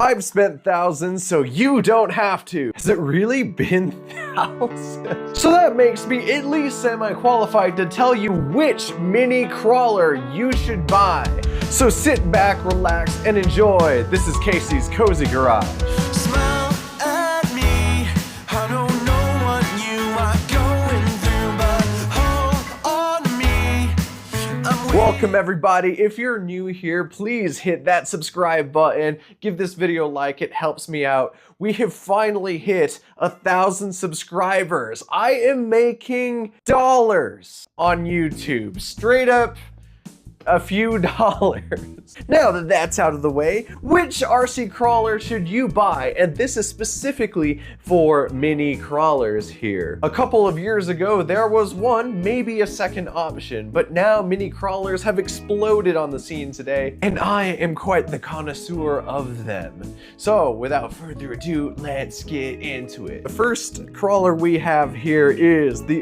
I've spent thousands, so you don't have to. Has it really been thousands? So that makes me at least semi-qualified to tell you which mini crawler you should buy. So sit back, relax, and enjoy. This is Casey's Cozy Garage. Smile at me. I don't know what you are going through, but hold on to me. Welcome everybody. If you're new here, please hit that subscribe button. Give this video a like, it helps me out. We have finally hit 1,000 subscribers. I am making dollars on YouTube. Straight up a few dollars. Now that that's out of the way, which RC crawler should you buy? And this is specifically for mini crawlers here. A couple of years ago, there was one, maybe a second option, but now mini crawlers have exploded on the scene today, and I am quite the connoisseur of them. So without further ado, let's get into it. The first crawler we have here is the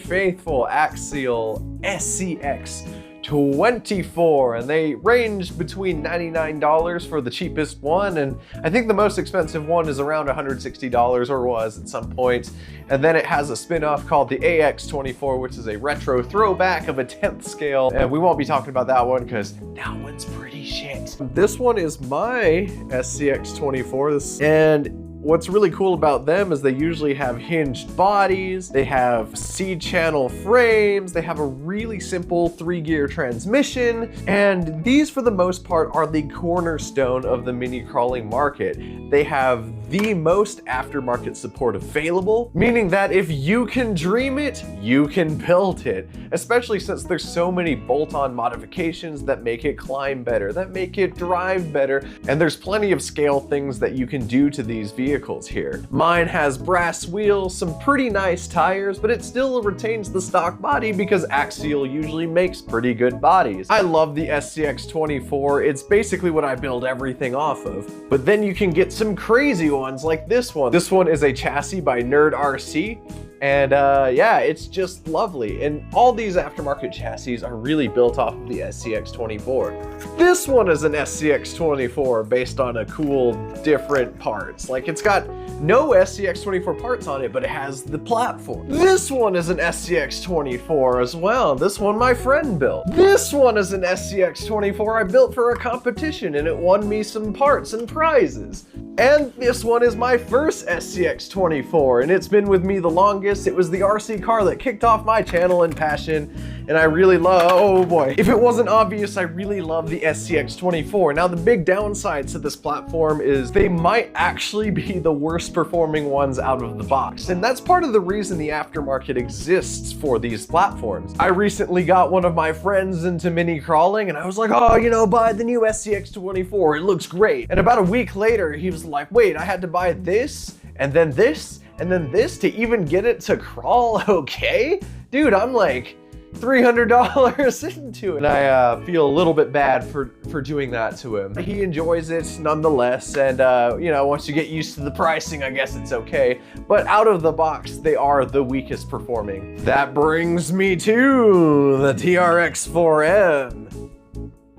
faithful Axial SCX24, and they range between $99 for the cheapest one, and I think the most expensive one is around $160 or was at some point. And then it has a spin-off called the AX24, which is a retro throwback of a 10th scale, and we won't be talking about that one because that one's pretty shit. This one is my SCX24, and what's really cool about them is they usually have hinged bodies, they have C-channel frames, they have a really simple 3-gear transmission, and these for the most part are the cornerstone of the mini crawling market. They have the most aftermarket support available, meaning that if you can dream it, you can build it, especially since there's so many bolt-on modifications that make it climb better, that make it drive better, and there's plenty of scale things that you can do to these vehicles here. Mine has brass wheels, some pretty nice tires, but it still retains the stock body because Axial usually makes pretty good bodies. I love the SCX24. It's basically what I build everything off of. But then you can get some crazy ones like this one. This one is a chassis by Nerd RC. And yeah, it's just lovely. And all these aftermarket chassis are really built off of the SCX24. This one is an SCX24 based on a cool, different parts. Like, it's got no SCX24 parts on it, but it has the platform. This one is an SCX24 as well. This one my friend built. This one is an SCX24 I built for a competition, and it won me some parts and prizes. And this one is my first SCX24, and it's been with me the longest. It was the RC car that kicked off my channel and passion, and I really love, oh boy. If it wasn't obvious, I really love the SCX24. Now the big downside to this platform is they might actually be the worst performing ones out of the box. And that's part of the reason the aftermarket exists for these platforms. I recently got one of my friends into mini crawling, and I was like, oh, you know, buy the new SCX24, it looks great. And about a week later, he was like, wait, I had to buy this, and then this, and then this to even get it to crawl okay? Dude, I'm like $300 into it. And I feel a little bit bad for doing that to him. He enjoys it nonetheless, and you know, once you get used to the pricing, I guess it's okay. But out of the box, they are the weakest performing. That brings me to the TRX4M.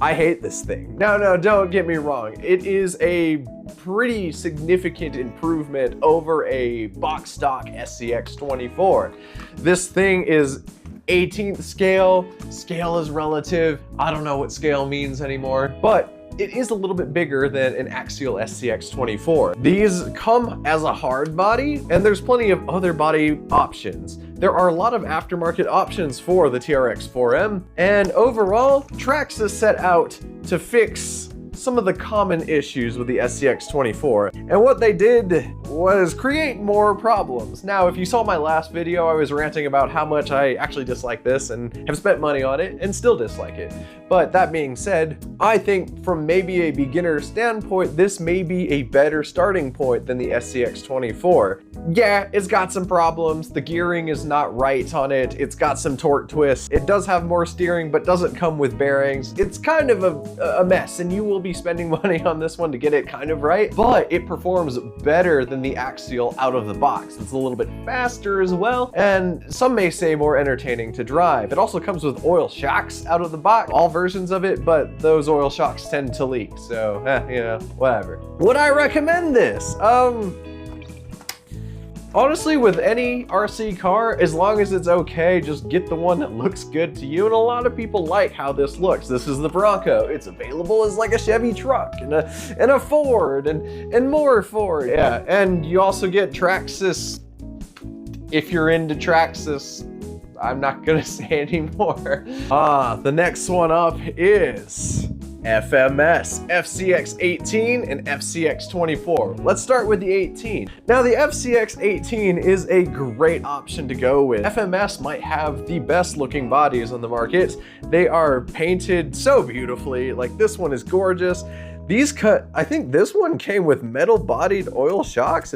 I hate this thing. No, don't get me wrong. It is a pretty significant improvement over a box stock SCX24. This thing is 18th scale. Scale is relative. I don't know what scale means anymore, but it is a little bit bigger than an Axial SCX24. These come as a hard body, and there's plenty of other body options. There are a lot of aftermarket options for the TRX4M, and overall, Traxxas set out to fix some of the common issues with the SCX24. And what they did was create more problems. Now, if you saw my last video, I was ranting about how much I actually dislike this and have spent money on it and still dislike it. But that being said, I think from maybe a beginner standpoint, this may be a better starting point than the SCX24. Yeah, it's got some problems. The gearing is not right on it. It's got some torque twists. It does have more steering, but doesn't come with bearings. It's kind of a mess, and you will be be spending money on this one to get it kind of right, but it performs better than the Axial out of the box. It's a little bit faster as well, and some may say more entertaining to drive. It also comes with oil shocks out of the box, all versions of it, but those oil shocks tend to leak, so you know, whatever. Would I recommend this? Honestly, with any RC car, as long as it's okay, just get the one that looks good to you. And a lot of people like how this looks. This is the Bronco. It's available as like a Chevy truck and a Ford and more Ford. Yeah, and you also get Traxxas. If you're into Traxxas, I'm not gonna say anymore. The next one up is FMS FCX18 and FCX24. Let's start with the 18. Now the FCX18 is a great option to go with. FMS might have the best looking bodies on the market. They are painted so beautifully. Like, this one is gorgeous. These I think this one came with metal bodied oil shocks.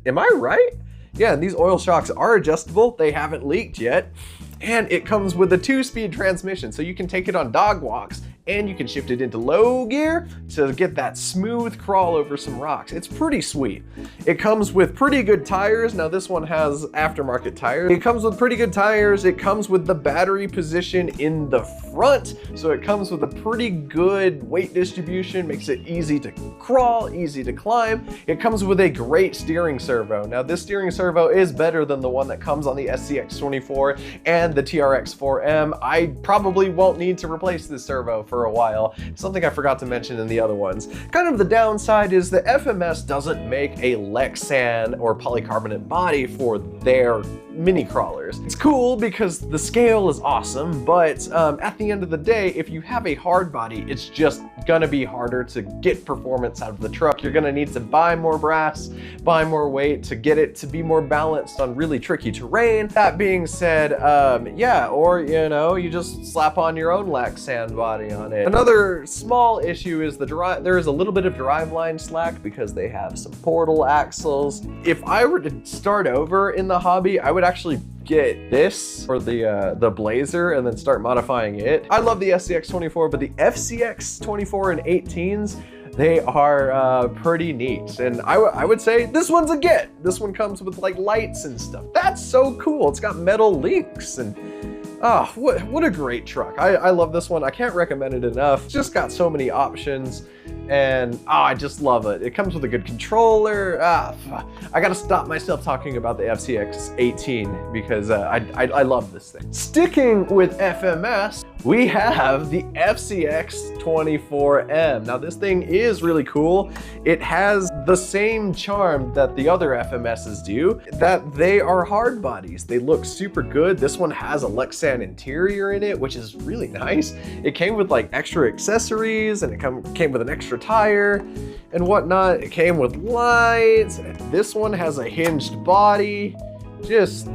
Am I right? Yeah, and these oil shocks are adjustable. They haven't leaked yet. And it comes with a 2-speed transmission, so you can take it on dog walks and you can shift it into low gear to get that smooth crawl over some rocks. It's pretty sweet. It comes with pretty good tires. Now this one has aftermarket tires. It comes with pretty good tires. It comes with the battery position in the front, so it comes with a pretty good weight distribution, makes it easy to crawl, easy to climb. It comes with a great steering servo. Now this steering servo is better than the one that comes on the SCX24 and the TRX4M. I probably won't need to replace this servo for a while. Something I forgot to mention in the other ones. Kind of the downside is the FMS doesn't make a Lexan or polycarbonate body for their mini crawlers. It's cool because the scale is awesome, but at the end of the day, if you have a hard body, it's just gonna be harder to get performance out of the truck. You're gonna need to buy more brass, buy more weight to get it to be more balanced on really tricky terrain. That being said, yeah, or you know, you just slap on your own Lexan body on it. Another small issue is there is a little bit of driveline slack because they have some portal axles. If I were to start over in the hobby, I would actually get this or the Blazer and then start modifying it. I love the SCX24, but the FCX24 and 18s, they are pretty neat. And I would say this one's a get. This one comes with like lights and stuff. That's so cool. It's got metal links and oh, what a great truck. I love this one. I can't recommend it enough. It's just got so many options and I just love it. It comes with a good controller. I gotta stop myself talking about the FCX18 because I love this thing. Sticking with FMS, we have the FCX24M. Now this thing is really cool. It has the same charm that the other FMSs do, that they are hard bodies. They look super good. This one has a Lexan interior in it, which is really nice. It came with like extra accessories and it came with an extra tire and whatnot. It came with lights. This one has a hinged body. Just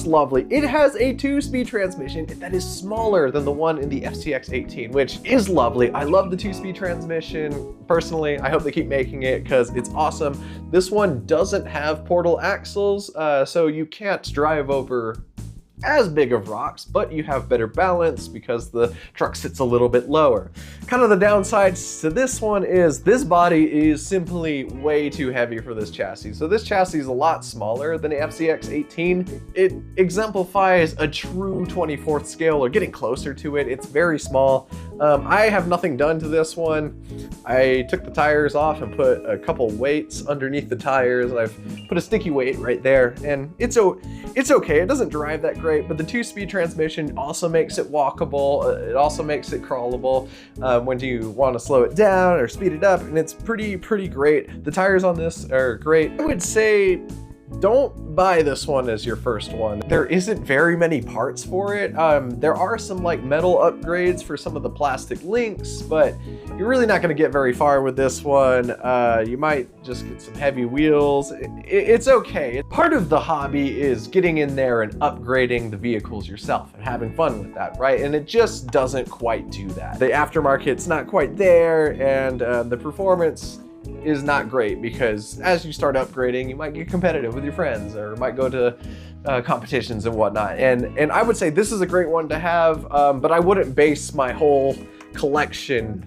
lovely. It has a 2-speed transmission that is smaller than the one in the FCX18, which is lovely. I love the 2-speed transmission. Personally, I hope they keep making it because it's awesome. This one doesn't have portal axles, so you can't drive over as big of rocks, but you have better balance because the truck sits a little bit lower. Kind of the downsides to this one is this body is simply way too heavy for this chassis. So this chassis is a lot smaller than the FCX18. It exemplifies a true 24th scale or getting closer to it. It's very small. I have nothing done to this one. I took the tires off and put a couple weights underneath the tires. I've put a sticky weight right there and it's okay. It doesn't drive that great, but the 2-speed transmission also makes it walkable. It also makes it crawlable when you want to slow it down or speed it up, and it's pretty great. The tires on this are great. I would say don't buy this one as your first one. There isn't very many parts for it. There are some like metal upgrades for some of the plastic links, but you're really not going to get very far with this one. You might just get some heavy wheels. It's okay. Part of the hobby is getting in there and upgrading the vehicles yourself and having fun with that, right? And it just doesn't quite do that. The aftermarket's not quite there, and the performance is not great because as you start upgrading, you might get competitive with your friends or might go to competitions and whatnot. And I would say this is a great one to have, but I wouldn't base my whole collection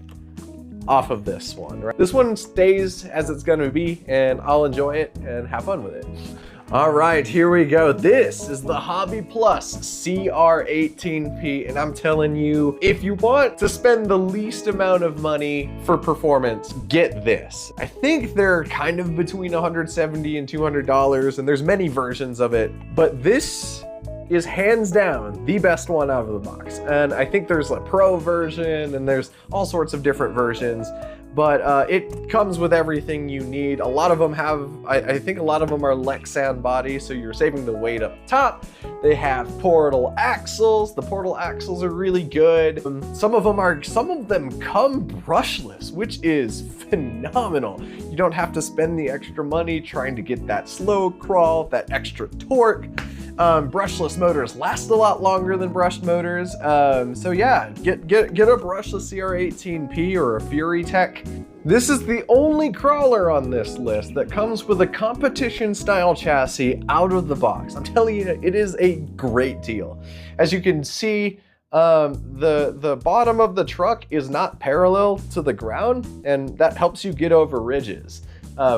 off of this one, right? This one stays as it's gonna be, and I'll enjoy it and have fun with it. All right, here we go. This is the HobbyPlus CR18P, and I'm telling you, if you want to spend the least amount of money for performance, get this. I think they're kind of between $170 and $200, and there's many versions of it, but this is hands down the best one out of the box. And I think there's a pro version, and there's all sorts of different versions. But it comes with everything you need. A lot of them have, I think a lot of them are Lexan body, so you're saving the weight up top. They have portal axles. The portal axles are really good. Some of them come brushless, which is phenomenal. You don't have to spend the extra money trying to get that slow crawl, that extra torque. Brushless motors last a lot longer than brushed motors. So yeah, get a brushless CR18P or a Fury Tech. This is the only crawler on this list that comes with a competition style chassis out of the box. I'm telling you, it is a great deal. As you can see, the bottom of the truck is not parallel to the ground, and that helps you get over ridges,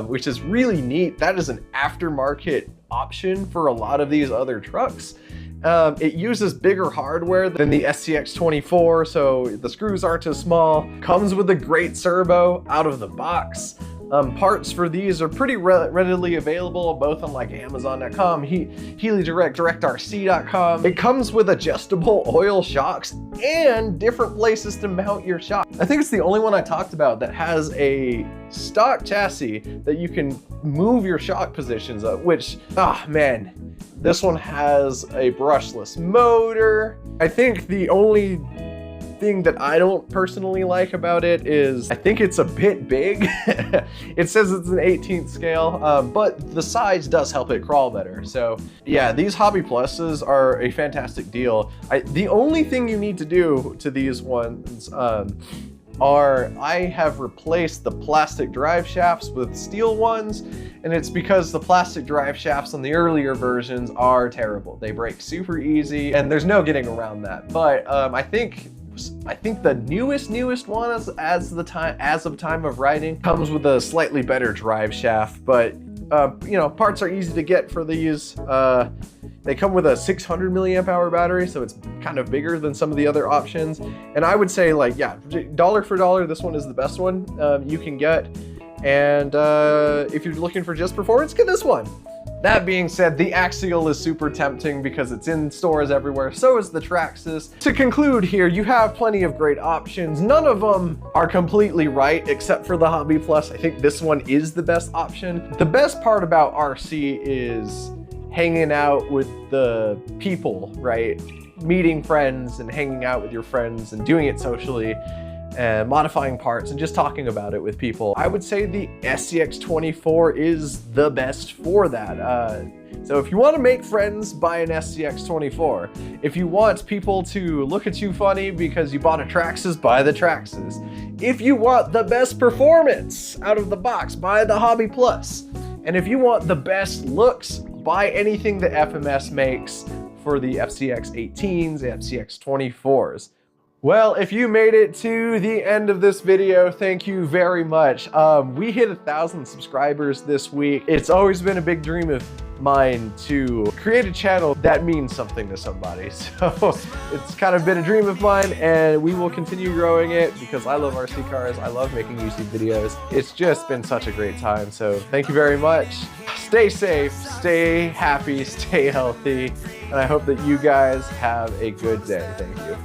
which is really neat. That is an aftermarket option for a lot of these other trucks. It uses bigger hardware than the SCX24, so the screws aren't as small. Comes with a great servo out of the box. Parts for these are pretty readily available, both on like Amazon.com, HealyDirect, DirectRC.com. It comes with adjustable oil shocks and different places to mount your shock. I think it's the only one I talked about that has a stock chassis that you can move your shock positions up, which, man, this one has a brushless motor. I think the only thing that I don't personally like about it is I think it's a bit big. It says it's an 18th scale, but the size does help it crawl better. So yeah, these Hobby Pluses are a fantastic deal. The only thing you need to do to these ones I have replaced the plastic drive shafts with steel ones, and it's because the plastic drive shafts on the earlier versions are terrible. They break super easy, and there's no getting around that. But I think the newest one as of time of writing comes with a slightly better drive shaft, but you know, parts are easy to get for these. They come with a 600 milliamp hour battery, so it's kind of bigger than some of the other options. And I would say, like, yeah, dollar for dollar, this one is the best one you can get. And if you're looking for just performance, get this one. That being said, the Axial is super tempting because it's in stores everywhere, so is the Traxxas. To conclude here, you have plenty of great options. None of them are completely right, except for the Hobby Plus. I think this one is the best option. The best part about RC is hanging out with the people, right? Meeting friends and hanging out with your friends and doing it socially and modifying parts and just talking about it with people. I would say the SCX24 is the best for that. So if you want to make friends, buy an SCX24. If you want people to look at you funny because you bought a Traxxas, buy the Traxxas. If you want the best performance out of the box, buy the Hobby Plus. And if you want the best looks, buy anything that FMS makes for the FCX18s, FCX24s. Well, if you made it to the end of this video, thank you very much. We hit 1,000 subscribers this week. It's always been a big dream of mine to create a channel that means something to somebody. So it's kind of been a dream of mine, and we will continue growing it because I love RC cars. I love making YouTube videos. It's just been such a great time. So thank you very much. Stay safe, stay happy, stay healthy, and I hope that you guys have a good day. Thank you.